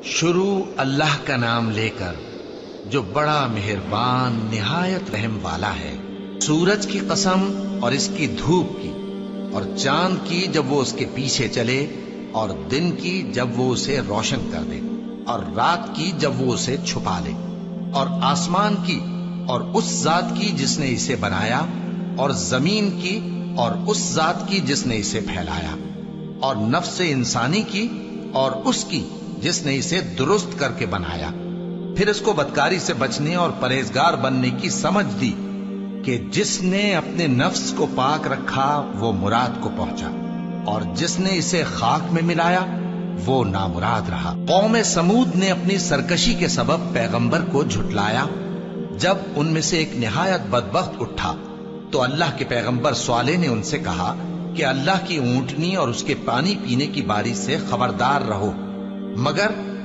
شروع اللہ کا نام لے کر جو بڑا مہربان نہایت رحم والا ہے۔ سورج کی قسم اور اس کی دھوپ کی، اور چاند کی جب وہ اس کے پیچھے چلے، اور دن کی جب وہ اسے روشن کر دے، اور رات کی جب وہ اسے چھپا لے، اور آسمان کی اور اس ذات کی جس نے اسے بنایا، اور زمین کی اور اس ذات کی جس نے اسے پھیلایا، اور نفس انسانی کی اور اس کی جس نے اسے درست کر کے بنایا۔ پھر اس کو بدکاری سے بچنے اور پرہیزگار بننے کی سمجھ دی کہ جس نے اپنے نفس کو پاک رکھا وہ مراد کو پہنچا، اور جس نے اسے خاک میں ملایا وہ نامراد رہا۔ قوم سمود نے اپنی سرکشی کے سبب پیغمبر کو جھٹلایا۔ جب ان میں سے ایک نہایت بدبخت اٹھا تو اللہ کے پیغمبر صالح نے ان سے کہا کہ اللہ کی اونٹنی اور اس کے پانی پینے کی باری سے خبردار رہو، مگر